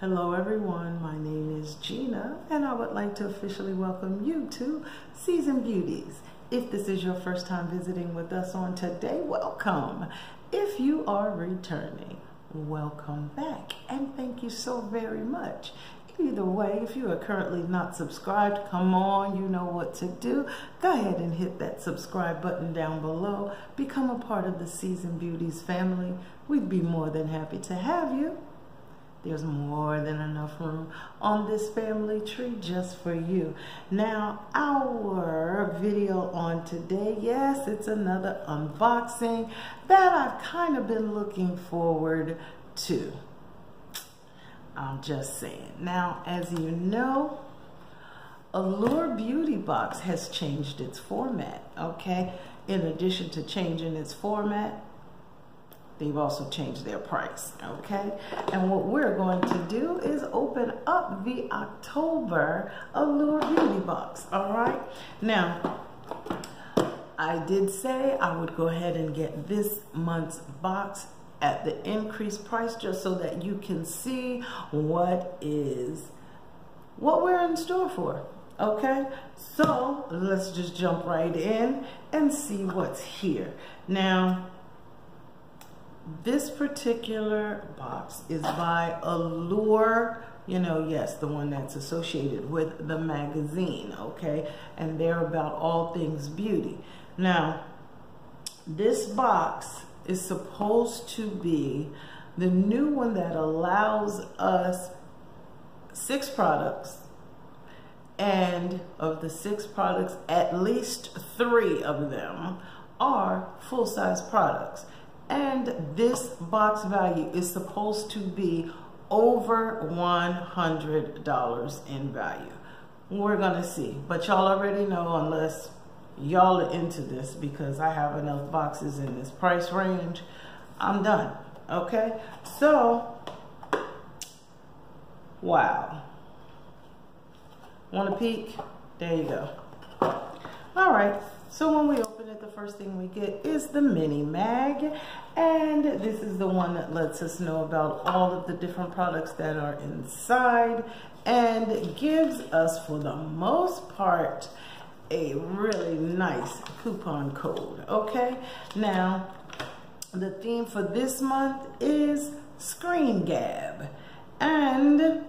Hello everyone, my name is Gina and I would like to officially welcome you to Seasoned Beauties. If this is your first time visiting with us on today, welcome. If you are returning, welcome back and thank you so very much. Either way, if you are currently not subscribed, come on, you know what to do. Go ahead and hit that subscribe button down below. Become a part of the Seasoned Beauties family. We'd be more than happy to have you. There's more than enough room on this family tree just for you. Now, our video on today, yes, it's another unboxing that I've kind of been looking forward to. I'm just saying. Now, as you know, Allure Beauty Box has changed its format, okay? In addition to changing its format, they've also changed their price, okay? And what we're going to do is open up the October Allure Beauty Box, all right? Now, I did say I would go ahead and get this month's box at the increased price just so that you can see what we're in store for, okay? So let's just jump right in and see what's here. Now, this particular box is by Allure, you know, yes, the one that's associated with the magazine, okay? And they're about all things beauty. Now, this box is supposed to be the new one that allows us 6 products, and of the 6 products, at least 3 of them are full-size products. And this box value is supposed to be over $100 in value. We're gonna see, but y'all already know, unless y'all are into this, because I have enough boxes in this price range, I'm done, okay? So, wow. Want a peek? There you go. All right, so when we open it, the first thing we get is the mini mag, and this is the one that lets us know about all of the different products that are inside and gives us, for the most part, a really nice coupon code, okay? Now, the theme for this month is Screen Gab, and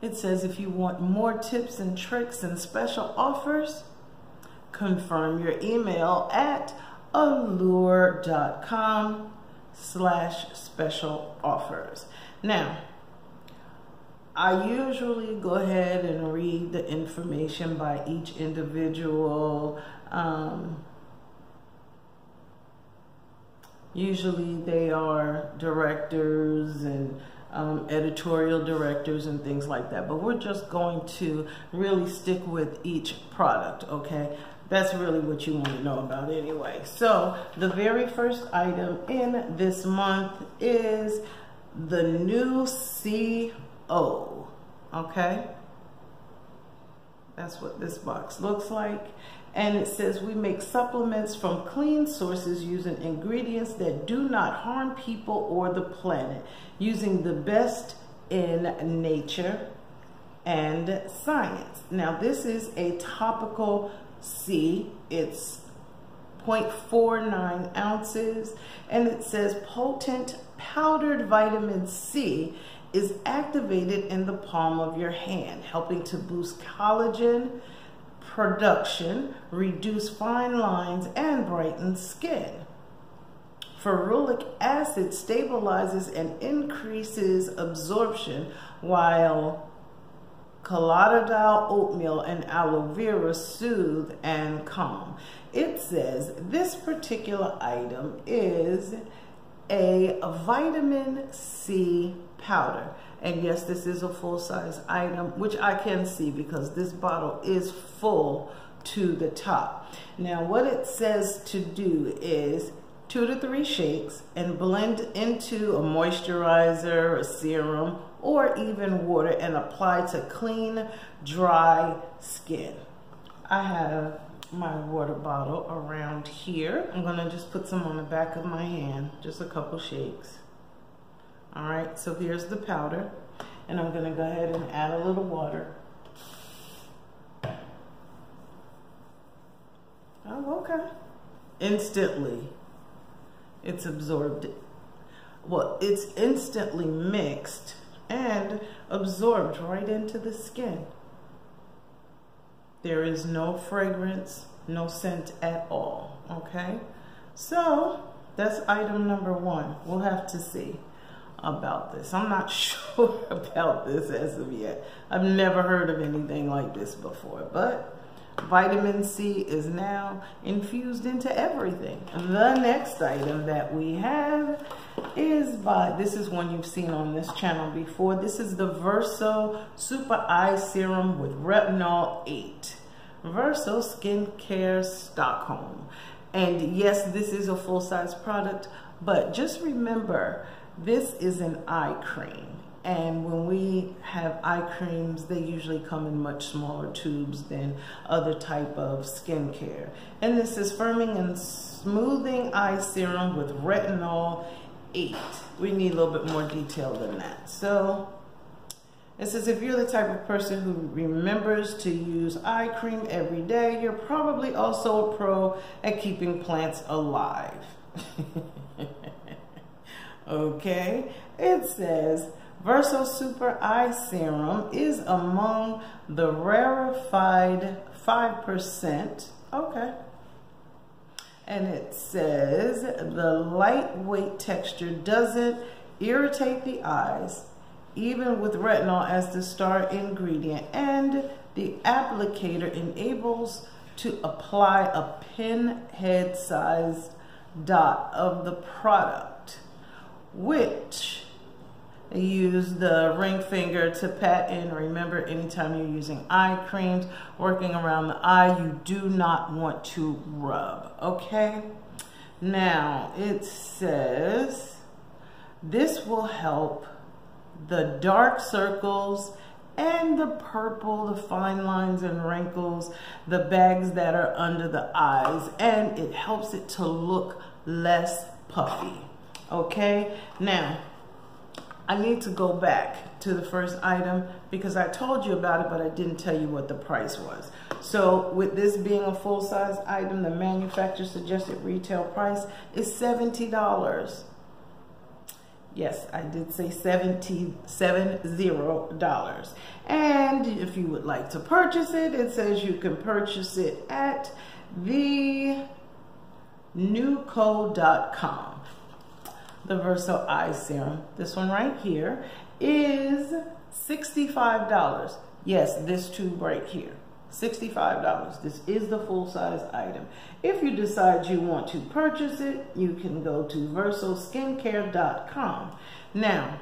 it says if you want more tips and tricks and special offers, confirm your email at allure.com/special offers. Now, I usually go ahead and read the information by each individual. Usually they are directors and editorial directors and things like that, but we're just going to really stick with each product, okay? That's really what you want to know about anyway. So the very first item in this month is the new CO, okay? That's what this box looks like. And it says we make supplements from clean sources using ingredients that do not harm people or the planet, using the best in nature and science. Now, this is a topical C. It's 0.49 ounces, and it says potent powdered vitamin C is activated in the palm of your hand, helping to boost collagen production, reduce fine lines, and brighten skin. Ferulic acid stabilizes and increases absorption, while collodial oatmeal and aloe vera soothe and calm. It says this particular item is a vitamin C powder. And yes, this is a full-size item, which I can see because this bottle is full to the top. Now, what it says to do is 2 to 3 shakes and blend into a moisturizer, a serum, or even water and apply to clean, dry skin. I have my water bottle around here. I'm gonna just put some on the back of my hand, just a couple shakes. All right, so here's the powder, and I'm gonna go ahead and add a little water. Oh, okay. Instantly, it's absorbed. Well, it's instantly mixed and absorbed right into the skin. There is no fragrance, no scent at all, okay? So that's item number one. We'll have to see about this. I'm not sure about this as of yet. I've never heard of anything like this before, but vitamin C is now infused into everything. The next item that we have is this is one you've seen on this channel before. This is the Reverso Super Eye Serum with Retinol 8. Reverso Skincare Stockholm. And yes, this is a full-size product, but just remember, this is an eye cream. And when we have eye creams, they usually come in much smaller tubes than other type of skincare. And this is Firming and Smoothing Eye Serum with Retinol 8. We need a little bit more detail than that. So it says if you're the type of person who remembers to use eye cream every day, you're probably also a pro at keeping plants alive. Okay, it says Reverso Super Eye Serum is among the rarefied 5%. Okay. And it says the lightweight texture doesn't irritate the eyes, even with retinol as the star ingredient, and the applicator enables to apply a pinhead sized dot of the product, which use the ring finger to pat in. Remember, anytime you're using eye creams, working around the eye, you do not want to rub, okay? Now, it says this will help the dark circles and the purple, the fine lines and wrinkles, the bags that are under the eyes, and it helps it to look less puffy, okay? Now, I need to go back to the first item because I told you about it, but I didn't tell you what the price was. So with this being a full-size item, the manufacturer suggested retail price is $70. Yes, I did say $70. And if you would like to purchase it, it says you can purchase it at the newco.com. The Reverso Eye Serum, this one right here, is $65. Yes, this tube right here, $65. This is the full-size item. If you decide you want to purchase it, you can go to versoskincare.com. Now,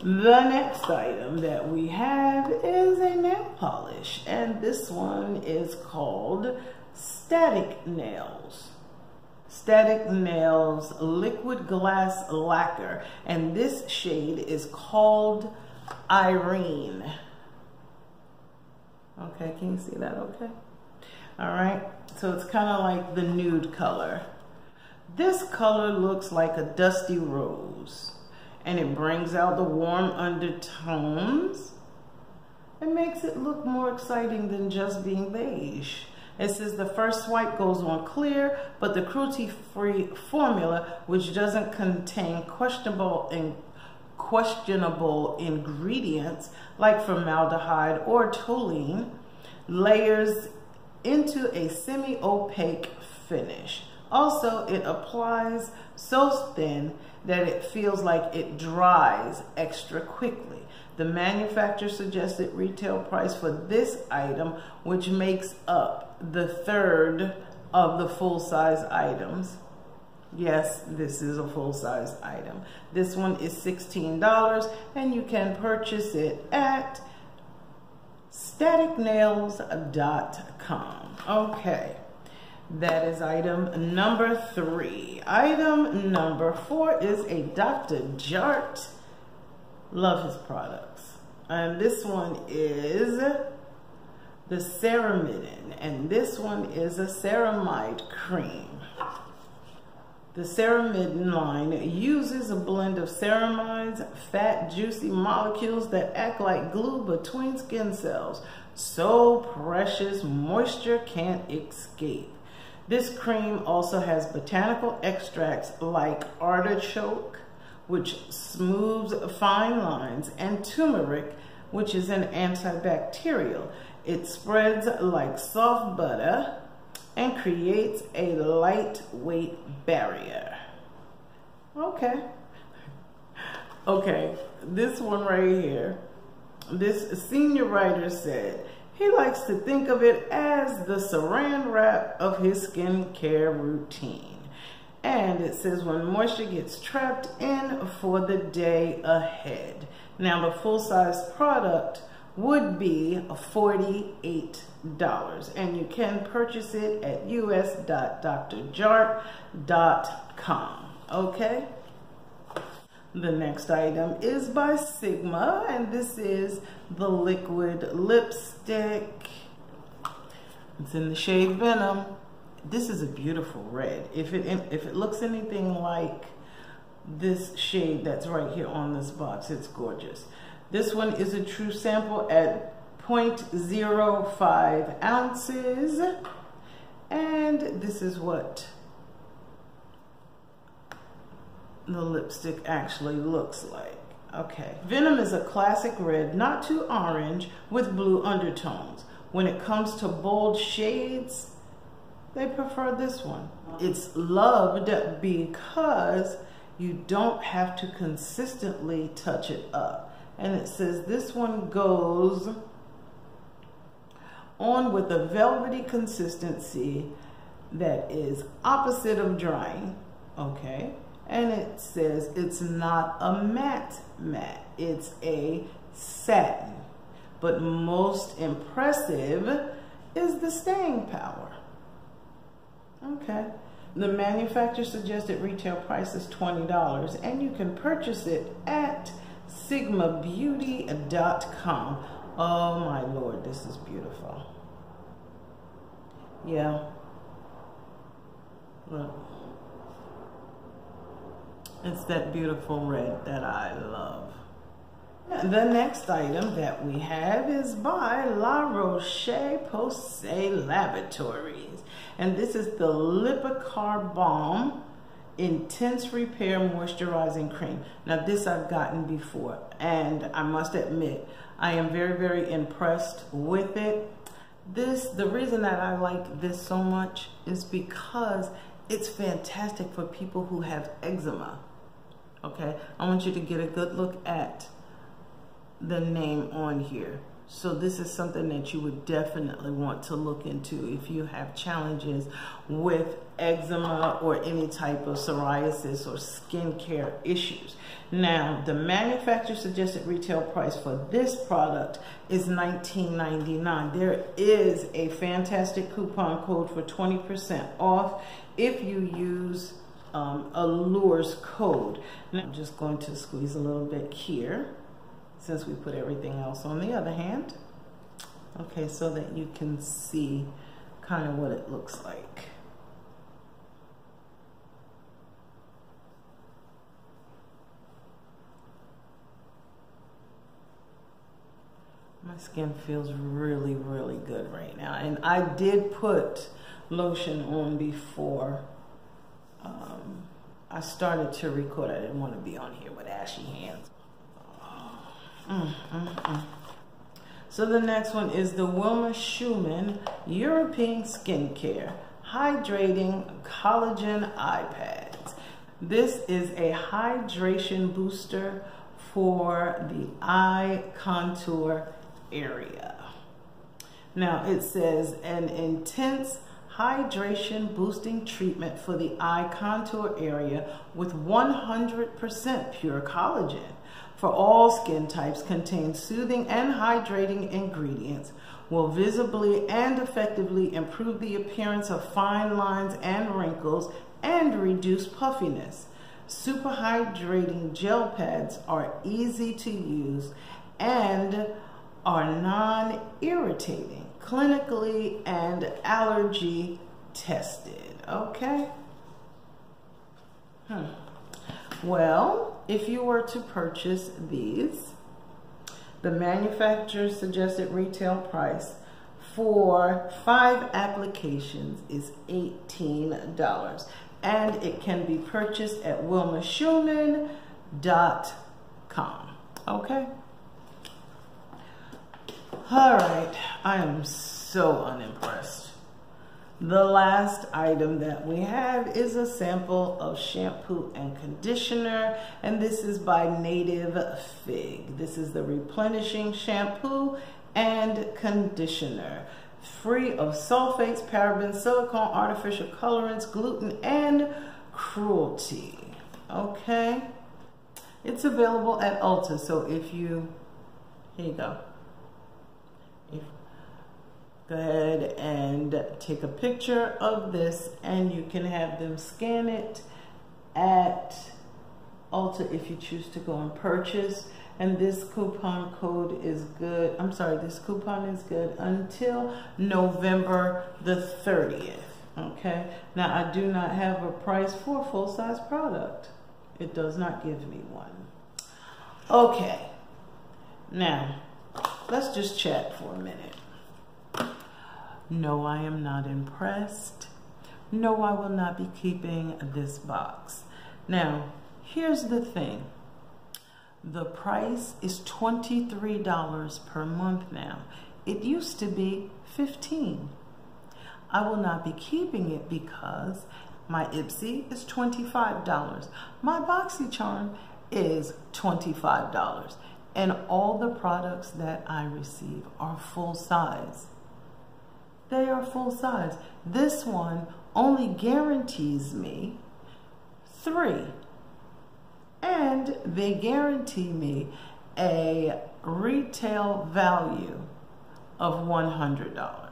the next item that we have is a nail polish, and this one is called Static Nails. Static Nails Liquid Glass Lacquer, and this shade is called Irene. Okay, can you see that okay? All right, so it's kind of like the nude color. This color looks like a dusty rose, and it brings out the warm undertones. It makes it look more exciting than just being beige. It says the first swipe goes on clear, but the cruelty-free formula, which doesn't contain questionable ingredients like formaldehyde or toluene, layers into a semi-opaque finish. Also, it applies so thin that it feels like it dries extra quickly. The manufacturer suggested retail price for this item, which makes up the third of the full-size items. Yes, this is a full-size item. This one is $16, and you can purchase it at staticnails.com. Okay, that is item number 3. Item number 4 is a Dr. Jart. Love his products. And this one is the Ceramide, and this one is a ceramide cream. The Ceramide line uses a blend of ceramides, fat, juicy molecules that act like glue between skin cells, so precious moisture can't escape. This cream also has botanical extracts like artichoke, which smooths fine lines, and turmeric, which is an antibacterial. It spreads like soft butter and creates a lightweight barrier. Okay, this one right here, this senior writer said he likes to think of it as the saran wrap of his skincare routine. And it says when moisture gets trapped in for the day ahead. Now the full-size product would be $48, and you can purchase it at us.drjart.com. Okay, the next item is by Sigma, and this is the liquid lipstick. It's in the shade Venom. This is a beautiful red. If it looks anything like this shade that's right here on this box, it's gorgeous. This one is a true sample at 0.05 ounces. And this is what the lipstick actually looks like. Okay. Venom is a classic red, not too orange, with blue undertones. When it comes to bold shades, they prefer this one. It's loved because you don't have to consistently touch it up. And it says this one goes on with a velvety consistency that is opposite of drying, okay? And it says it's not a matte, it's a satin. But most impressive is the staying power. Okay. The manufacturer suggested retail price is $20, and you can purchase it at SigmaBeauty.com. Oh my Lord, this is beautiful. Yeah. Look. It's that beautiful red that I love. The next item that we have is by La Roche-Posay Laboratories. And this is the Lipicar Balm Intense Repair Moisturizing Cream. Now this I've gotten before, and I must admit, I am very, very impressed with it. The reason that I like this so much is because it's fantastic for people who have eczema. Okay, I want you to get a good look at the name on here. So this is something that you would definitely want to look into if you have challenges with eczema or any type of psoriasis or skincare issues. Now, the manufacturer suggested retail price for this product is $19.99. There is a fantastic coupon code for 20% off if you use Allure's code. Now, I'm just going to squeeze a little bit here, since we put everything else on the other hand. Okay, so that you can see kind of what it looks like. My skin feels really, really good right now. And I did put lotion on before I started to record. I didn't want to be on here with ashy hands. So the next one is the Wilma Schumann European Skincare Hydrating Collagen Eye Pads. This is a hydration booster for the eye contour area. Now it says an intense hydration boosting treatment for the eye contour area with 100% pure collagen. For all skin types, contains soothing and hydrating ingredients, will visibly and effectively improve the appearance of fine lines and wrinkles and reduce puffiness. Super hydrating gel pads are easy to use and are non-irritating, clinically and allergy tested. Okay. Well, if you were to purchase these, the manufacturer's suggested retail price for 5 applications is $18, and it can be purchased at wilmaschumann.com. Okay. All right, I am so unimpressed. The last item that we have is a sample of shampoo and conditioner, and this is by Native Fig. This is the replenishing shampoo and conditioner, free of sulfates, parabens, silicone, artificial colorants, gluten, and cruelty. Okay, it's available at Ulta, so if you, here you go. Go ahead and take a picture of this, and you can have them scan it at Ulta if you choose to go and purchase. And this coupon code is good. I'm sorry, this coupon is good until November the 30th. Okay. Now, I do not have a price for a full-size product. It does not give me one. Okay. Now, let's just chat for a minute. No, I am not impressed. No, I will not be keeping this box. Now, here's the thing. The price is $23 per month now. It used to be $15. I will not be keeping it because my Ipsy is $25. My BoxyCharm is $25. And all the products that I receive are full size. They are full size. This one only guarantees me 3. And they guarantee me a retail value of $100.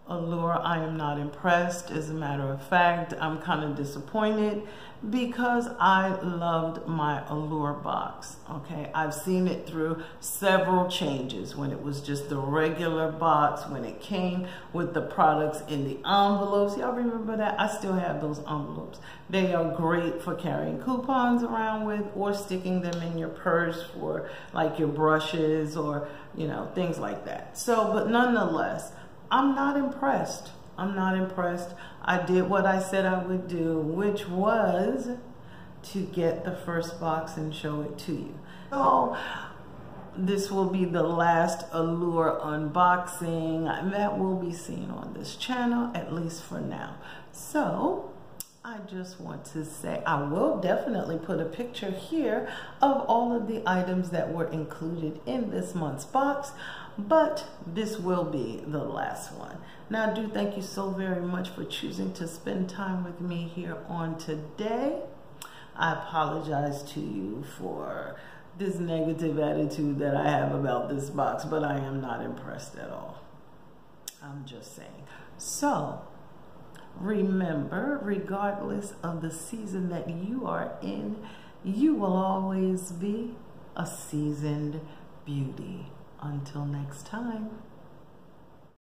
Allure, I am not impressed. As a matter of fact, I'm kind of disappointed because I loved my Allure box. Okay, I've seen it through several changes, when it was just the regular box, when it came with the products in the envelopes. Y'all remember that? I still have those envelopes. They are great for carrying coupons around with, or sticking them in your purse for like your brushes, or you know, things like that. So, but nonetheless, I'm not impressed. I'm not impressed. I did what I said I would do, which was to get the first box and show it to you. So this will be the last Allure unboxing that will be seen on this channel, at least for now. So I just want to say, I will definitely put a picture here of all of the items that were included in this month's box, but this will be the last one. Now, I do thank you so very much for choosing to spend time with me here on today. I apologize to you for this negative attitude that I have about this box, but I am not impressed at all. I'm just saying. So, remember, regardless of the season that you are in, you will always be a seasoned beauty. Until next time.